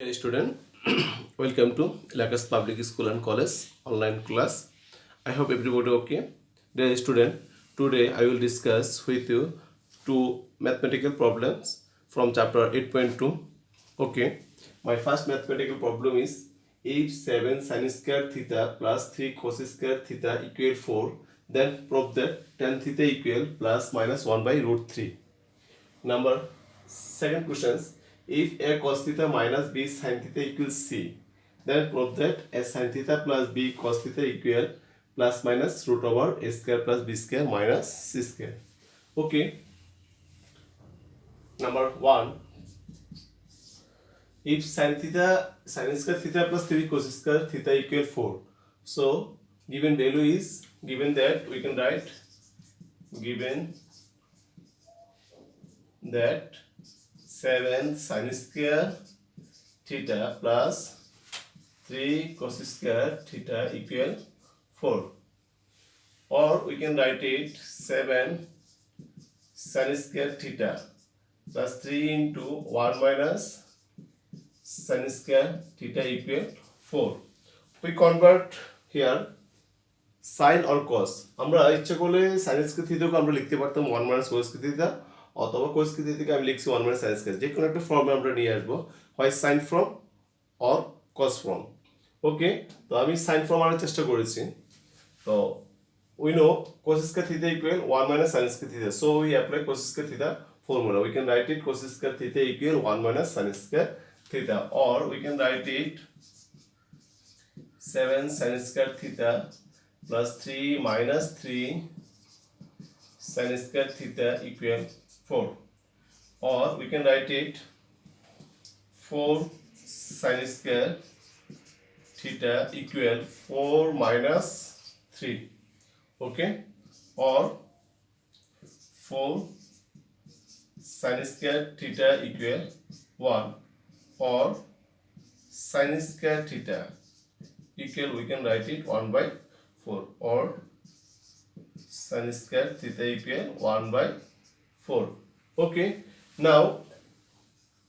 Dear student, welcome to Lakas Public School and College online class. I hope everybody okay. Dear student, today I will discuss with you two mathematical problems from chapter 8.2. Okay, my first mathematical problem is if 7 sin square theta plus 3 cos square theta equal 4, then prove that tan theta equal plus minus 1 by root 3. Number second questions. If a cos theta minus b sin theta equals c, then prove that a sin theta plus b cos theta equal plus minus root over a square plus b square minus c square. Okay. Number one. If sin square theta plus 3 cos square theta equal 4. So given value is given that we can write given that 7 sin square theta plus 3 cos square theta equal 4, or we can write it 7 sin square theta plus 3 into 1 minus sin square theta equal 4. We convert here sin or cos. আমরা ইচ্ছা করলে sin square থিটাকে আমরা লিখতে পারতাম 1 minus cos theta, অথবা cos theta থেকে আমি লিখছি 1 minus sin স্কয়ার। যে কোনো একটা ফর্মে আমরা নিয়ে আসবো, হয় sin form or cos form. Okay, তো আমি sin ফর্ম আনার চেষ্টা করেছি। তো we know cos square theta equal 1 minus sin square theta, so we apply cos square theta formula. We can write it cos square theta equal 1 minus sin square theta, or we can write it 7 sin square theta plus 3 minus 3 sin square theta equal 4, or we can write it 4 sin square theta equal 4 minus 3. Okay, or 4 sin square theta equal 1, or sin square theta equal, we can write it 1 by 4, or sin square theta equal 1 by 4. Okay, now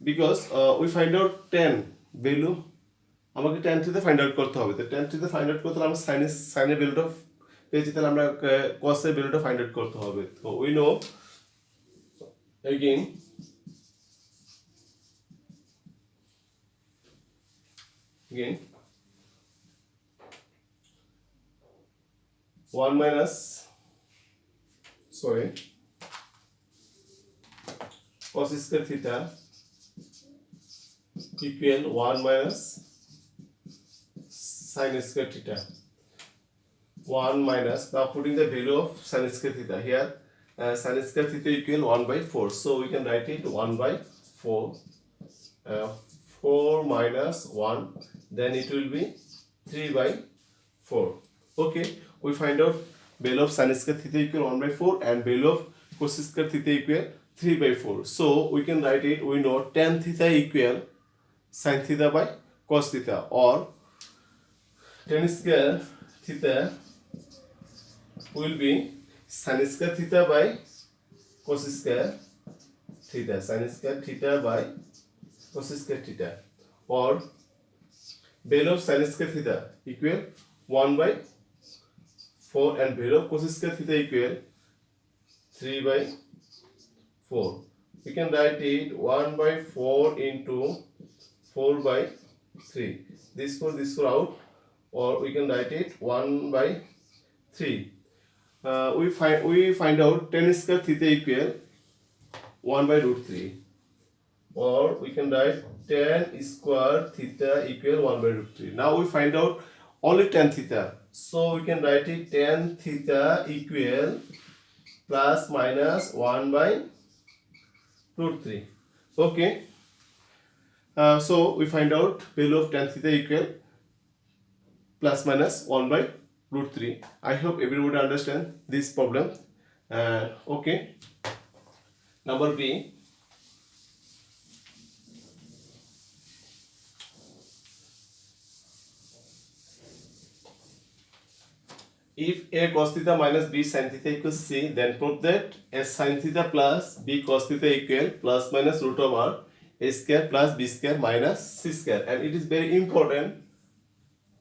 because we find out tan value, আমাকে tan theta find out করতে হবে। তো tan theta find out করতে হলে আমরা sin এর ভ্যালুটা পেয়েছি, তাহলে আমরা cos এর ভ্যালুটা ফাইন্ড আউট করতে হবে। তো we know again 1 minus cos square theta equal 1 minus sin square theta. 1 minus, now putting the value of sin square theta here, sin square theta equal 1 by 4, so we can write it 1 by 4, 4 minus 1, then it will be 3 by 4. Okay, we find out value of sin square theta equal 1 by 4 and value of cos square theta equal 3 by 4, so we can write it, we know tan theta equal sin theta by cos theta, or tan square theta will be sin square theta by cos square theta, sin square theta by cos square theta, or value of sin square theta equal 1 by 4 and value of cos square theta equal 3 by 4. We can write it 1 by 4 into 4 by 3. This 4 out, or we can write it 1 by 3. We find out tan square theta equal 1 by root 3, or we can write tan square theta equal 1 by root 3. Now we find out only tan theta, so we can write it tan theta equal plus minus 1 by root 3. Okay, so we find out value of tan theta equal plus minus 1 by root 3. I hope everybody understand this problem. Okay, number B. If a cos theta minus b sin theta equals c, then prove that a sin theta plus b cos theta equal plus minus root over a square plus b square minus c square, and it is very important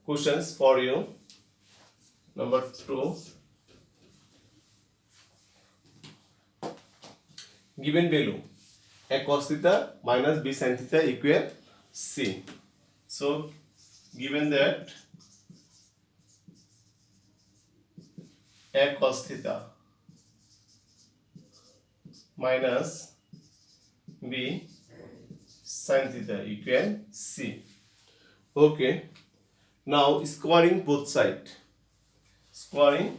questions for you. Number 2, given value a cos theta minus b sin theta equal c. So given that a cos theta minus b sin theta equal c. Okay, now squaring both sides. Squaring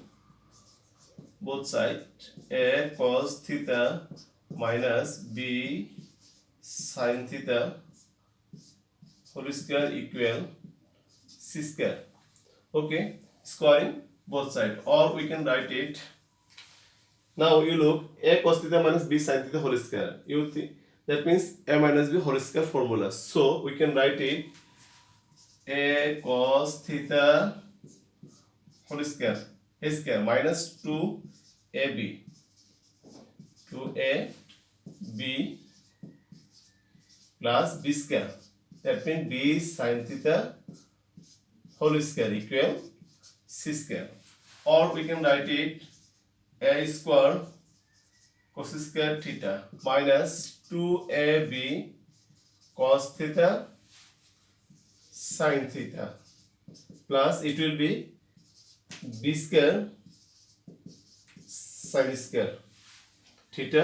both sides, a cos theta minus b sin theta whole square equal c square. Okay, squaring both sides, or we can write it. Now you look, a cos theta minus b sin theta whole square. You think that means a minus b whole square formula. So we can write it a cos theta whole square a square minus 2ab 2ab plus b square. That means b sin theta whole square equal c square. Or we can write it a square cos square theta minus 2ab cos theta sin theta plus it will be b square sin square theta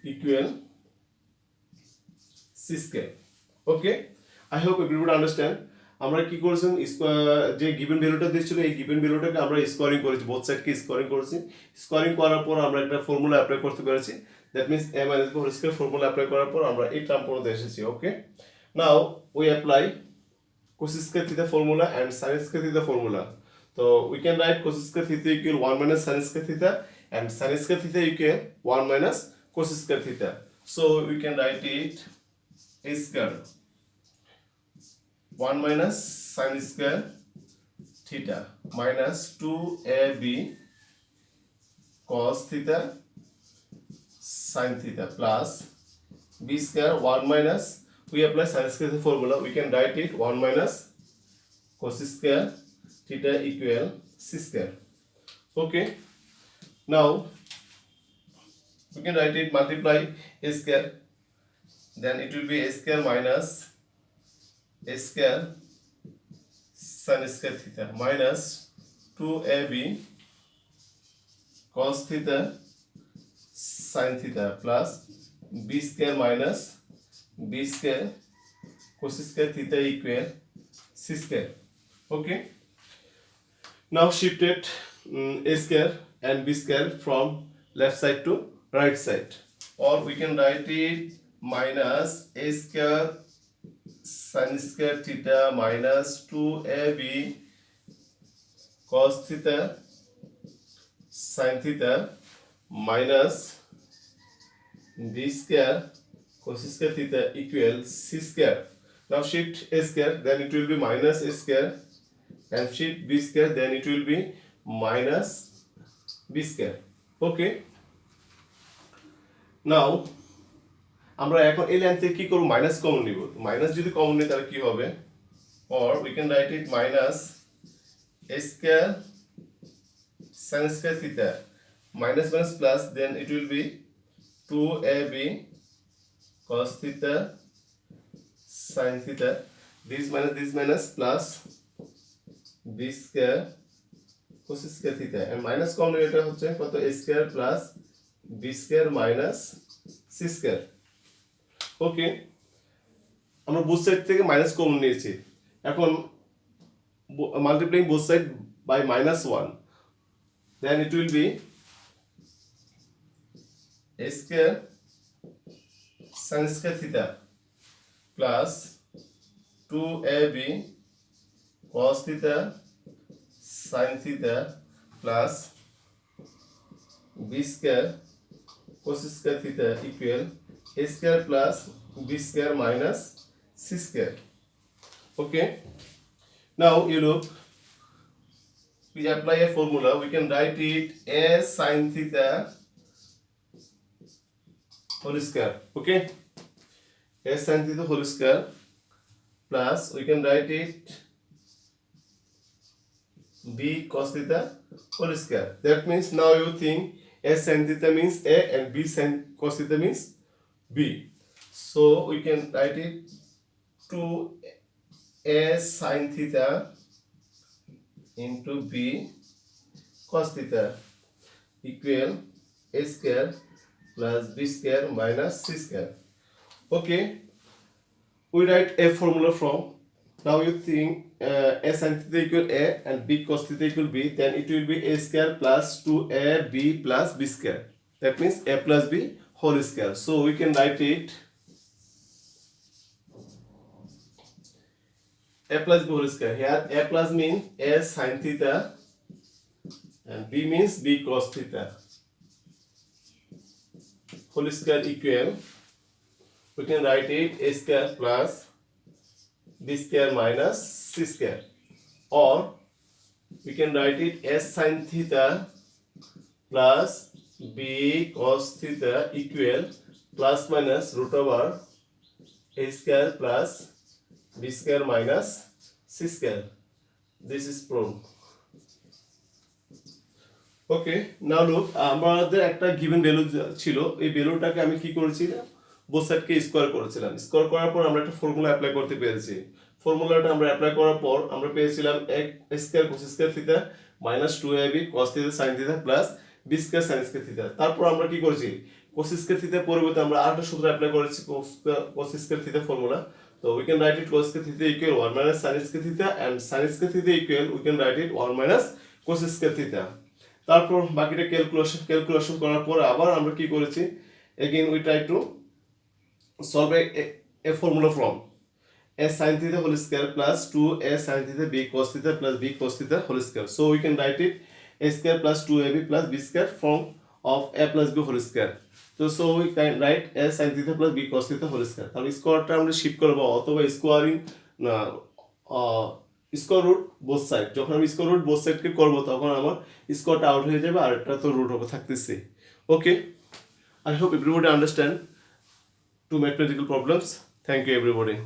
equal c square. Okay, I hope everybody understand. আমরা কি করেছেন, যে given ভ্যালুটা দিয়েছিল এই given ভ্যালুটাকে আমরা squaring করেছি, both সাইডকে স্কোয়ারিং করেছি। স্কোয়ারিং করার পর আমরা একটা ফর্মুলা অ্যাপ্লাই করতে পেরেছি, that means a minus b whole square formula apply করার পর আমরা এই টার্ম পর্যন্ত এসেছি। Okay, now we apply cos square theta formula and sin square theta formula. So we can write cos square theta equal 1 minus sin square theta and sin square theta equal 1 minus cos square theta. So we can write it a square 1 minus sin square theta minus 2ab cos theta sin theta plus b square 1 minus, we apply sin square theta formula, we can write it 1 minus cos square theta equal c square. Okay, now we can write it multiply a square, then it will be a square minus a square sin square theta minus 2ab cos theta sin theta plus b square minus b square cos square theta equal c square. Okay, now shifted a square and b square from left side to right side, or we can write it minus a square sin square theta minus 2ab cos theta sin theta minus b square cos square theta equal c square. Now shift a square, then it will be minus a square, and shift b square, then it will be minus b square. Okay, now আমরা এখন এই line থেকে কি করব, minus common নিব। Minus যদি common নিই তাহলে কি হবে, or we can write it minus a square sin square theta minus minus plus, then it will be 2ab cos theta sin theta, this minus plus b square cos square theta, and minus common এটা হচ্ছে কত, a square plus b square minus c square. Okay, আমরা both side থেকে minus common নিয়েছি, এখন multiplying both side by -1, then it will be a square sin square theta plus 2ab cos theta sin theta plus b square cos square theta equal a square plus b square minus c square. Okay, now you look, we apply a formula, we can write it a sin theta whole square. Okay, a sin theta whole square plus we can write it b cos theta whole square. That means now you think a sin theta means a and b sin cos theta means b. So we can write it 2a sin theta into b cos theta equal a square plus b square minus c square. Okay, we write a formula from now you think a sin theta equal a and b cos theta equal b, then it will be a square plus 2ab plus b square. That means a plus b whole square. So we can write it a plus b whole square. Here a plus means a sin theta and b means b cos theta whole square equal, we can write it a square plus b square minus c square, or we can write it as sin theta plus b cos theta equal plus minus root over a square plus b square minus c square. This is proved. Okay now look, আমাদের একটা given value ছিল, এই ভ্যালুটাকে আমি কি করেছি, both সাইডকে square করেছিলাম। Square করার পর আমরা একটা ফর্মুলা অ্যাপ্লাই করতে পেরেছি। ফর্মুলাটা আমরা অ্যাপ্লাই করার পর আমরা পেয়েছিলাম a square cos square theta minus 2ab cos theta sin theta plus b square sin square theta. তারপর আমরা কি করেছি, cos স্কোয়ার থিটার পরিবর্তে আমরা আরেকটা সূত্র অ্যাপ্লাই করেছি, cos স্কোয়ার থিটা ফর্মুলা। তো we can write it cos square theta equal 1 minus sin square theta and sin square theta equal we can write it 1 minus cos square theta. তারপর বাকিটা calculation করার পর আবার আমরা কি করেছি, again we try to solve a formula from a sin theta whole square plus 2a sin theta b cos theta plus b cos theta whole square. So we can write it a square plus 2ab plus b square form of a plus b whole square. So we can write a sin theta plus b cos theta whole square. তাহলে স্কোয়ারটা আমরা shift করব অথবা squaring না square root both side. যখন আমি square root both সাইডকে করবো তখন আমার স্কোয়ারটা আউট হয়ে যাবে আর একটা তো রুট হবে থাকতেছে। ওকে, I hope everybody understand two mathematical problems. Thank you everybody.